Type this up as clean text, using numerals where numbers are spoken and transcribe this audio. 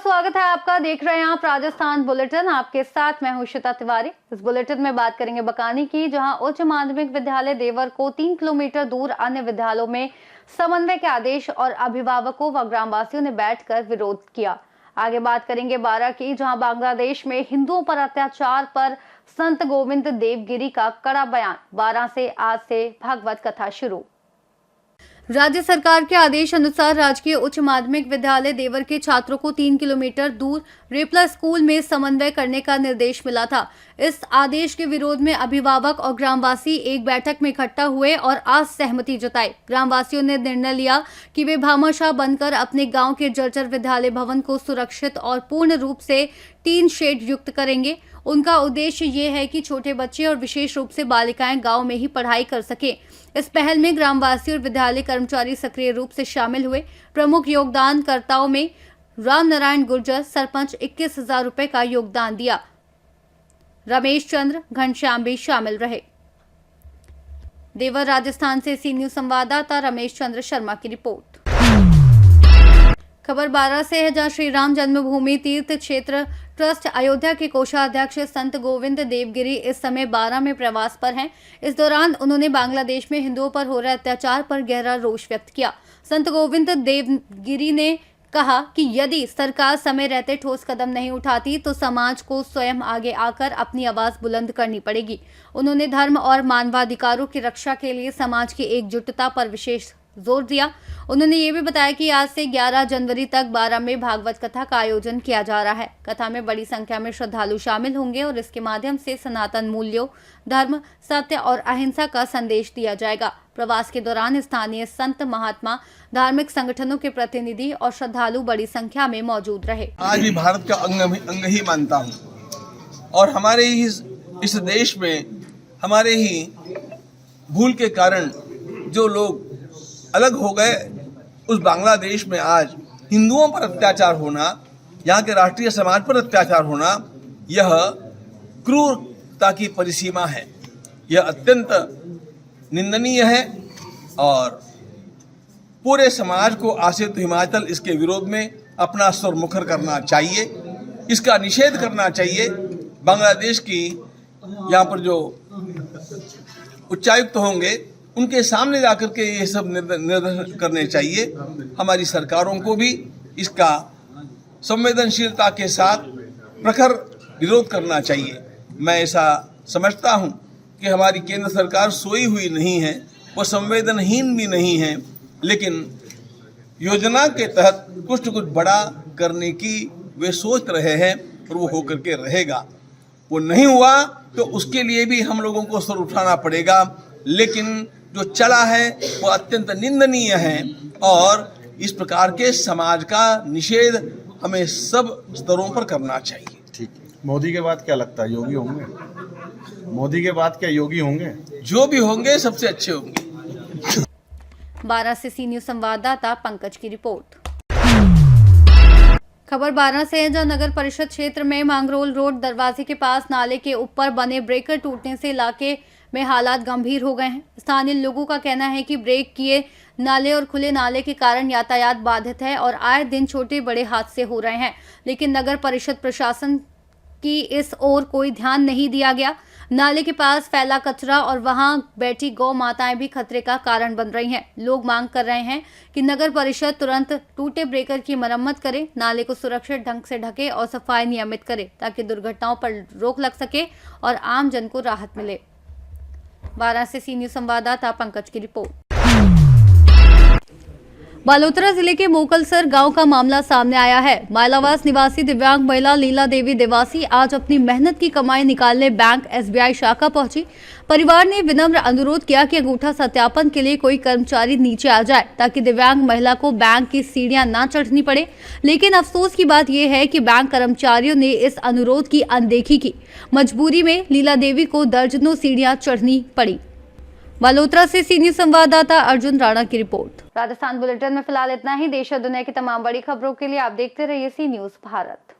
स्वागत है आपका। देख रहे हैं आप राजस्थान बुलेटिन। आपके साथ मैं हूं श्वेता तिवारी। इस बुलेटिन में बात करेंगे बकानी की, जहां उच्च माध्यमिक विद्यालय देवर को 3 किलोमीटर दूर अन्य विद्यालयों में समन्वय के आदेश और अभिभावकों व ग्रामवासियों ने बैठकर विरोध किया। आगे बात करेंगे बारा की, जहां बांग्लादेश में हिंदुओं पर अत्याचार पर संत गोविंद देवगिरी का कड़ा बयान। 12 से आज से भागवत कथा शुरू। राज्य सरकार के आदेश अनुसार राजकीय उच्च माध्यमिक विद्यालय देवर के छात्रों को 3 किलोमीटर दूर रेपला स्कूल में समन्वय करने का निर्देश मिला था। इस आदेश के विरोध में अभिभावक और ग्रामवासी एक बैठक में इकट्ठा हुए और असहमति जताई। ग्रामवासियों ने निर्णय लिया कि वे भामाशाह बनकर अपने गांव के जर्जर विद्यालय भवन को सुरक्षित और पूर्ण रूप से टीन शेड युक्त करेंगे। उनका उद्देश्य ये है कि छोटे बच्चे और विशेष रूप से बालिकाएं गांव में ही पढ़ाई कर सके। इस पहल में ग्रामवासी और विद्यालय कर्मचारी सक्रिय रूप से शामिल हुए। प्रमुख योगदानकर्ताओं में राम नारायण गुर्जर सरपंच 21,000 रुपए का योगदान दिया। रमेश चंद्र घनश्याम भी शामिल रहे। देवर राजस्थान से सी न्यूज संवाददाता रमेश चंद्र शर्मा की रिपोर्ट। खबर 12 से है, जहां श्री राम जन्मभूमि तीर्थ क्षेत्र ट्रस्ट अयोध्या के कोषाध्यक्ष संत गोविंद देवगिरी इस समय 12 में प्रवास पर हैं। इस दौरान उन्होंने बांग्लादेश में हिंदुओं पर हो रहे अत्याचार पर गहरा रोष व्यक्त किया। संत गोविंद देवगिरी ने कहा कि यदि सरकार समय रहते ठोस कदम नहीं उठाती तो समाज को स्वयं आगे आकर अपनी आवाज बुलंद करनी पड़ेगी। उन्होंने धर्म और मानवाधिकारों की रक्षा के लिए समाज की एकजुटता पर विशेष जोर दिया। उन्होंने ये भी बताया कि आज से 11 जनवरी तक 12 में भागवत कथा का आयोजन किया जा रहा है। कथा में बड़ी संख्या में श्रद्धालु शामिल होंगे और इसके माध्यम से सनातन मूल्यों, धर्म, सत्य और अहिंसा का संदेश दिया जाएगा। प्रवास के दौरान स्थानीय संत, महात्मा, धार्मिक संगठनों के प्रतिनिधि और श्रद्धालु बड़ी संख्या में मौजूद रहे। आज भी भारत का अंग ही मानता हूँ और हमारे ही इस देश में हमारे ही भूल के कारण जो लोग अलग हो गए, उस बांग्लादेश में आज हिंदुओं पर अत्याचार होना, यहाँ के राष्ट्रीय समाज पर अत्याचार होना, यह क्रूरता की परिसीमा है। यह अत्यंत निंदनीय है और पूरे समाज को आसित हिमाचल इसके विरोध में अपना स्वर मुखर करना चाहिए, इसका निषेध करना चाहिए। बांग्लादेश की यहाँ पर जो उच्चायुक्त होंगे उनके सामने जाकर के ये सब निर्देश करने चाहिए। हमारी सरकारों को भी इसका संवेदनशीलता के साथ प्रखर विरोध करना चाहिए। मैं ऐसा समझता हूँ कि हमारी केंद्र सरकार सोई हुई नहीं है, वो संवेदनहीन भी नहीं है, लेकिन योजना के तहत कुछ न कुछ बड़ा करने की वे सोच रहे हैं और वो होकर के रहेगा। वो नहीं हुआ तो उसके लिए भी हम लोगों को स्वर उठाना पड़ेगा, लेकिन जो चला है वो अत्यंत निंदनीय है और इस प्रकार के समाज का निषेध हमें सब स्तरों पर करना चाहिए। ठीक है। मोदी के बाद क्या लगता है, योगी होंगे? मोदी के बाद क्या योगी होंगे? जो भी होंगे सबसे अच्छे होंगे। 12 से सी न्यूज संवाददाता पंकज की रिपोर्ट। खबर 12 से है, जहां नगर परिषद क्षेत्र में मांगरोल रोड दरवाजे के पास नाले के ऊपर बने ब्रेकर टूटने से इलाके में हालात गंभीर हो गए हैं। स्थानीय लोगों का कहना है कि ब्रेक किए नाले और खुले नाले के कारण यातायात बाधित है और आए दिन छोटे बड़े हादसे हो रहे हैं, लेकिन नगर परिषद प्रशासन की इस ओर कोई ध्यान नहीं दिया गया। नाले के पास फैला कचरा और वहां बैठी गौ माताएं भी खतरे का कारण बन रही हैं। लोग मांग कर रहे हैं कि नगर परिषद तुरंत टूटे ब्रेकर की मरम्मत करे, नाले को सुरक्षित ढंग से ढके और सफाई नियमित करे, ताकि दुर्घटनाओं पर रोक लग सके और आम जन को राहत मिले। 12 से सी न्यूज संवाददाता पंकज की रिपोर्ट। बालोतरा जिले के मोकलसर गांव का मामला सामने आया है। माइलावास निवासी दिव्यांग महिला लीला देवी देवासी आज अपनी मेहनत की कमाई निकालने बैंक SBI शाखा पहुंची। परिवार ने विनम्र अनुरोध किया कि अंगूठा सत्यापन के लिए कोई कर्मचारी नीचे आ जाए, ताकि दिव्यांग महिला को बैंक की सीढ़ियां ना चढ़नी पड़े। लेकिन अफसोस की बात यह है कि बैंक कर्मचारियों ने इस अनुरोध की अनदेखी की। मजबूरी में लीला देवी को दर्जनों सीढ़ियां चढ़नी पड़ी। बालोतरा से सी न्यूज संवाददाता अर्जुन राणा की रिपोर्ट। राजस्थान बुलेटिन में फिलहाल इतना ही। देश और दुनिया की तमाम बड़ी खबरों के लिए आप देखते रहिए सी न्यूज भारत।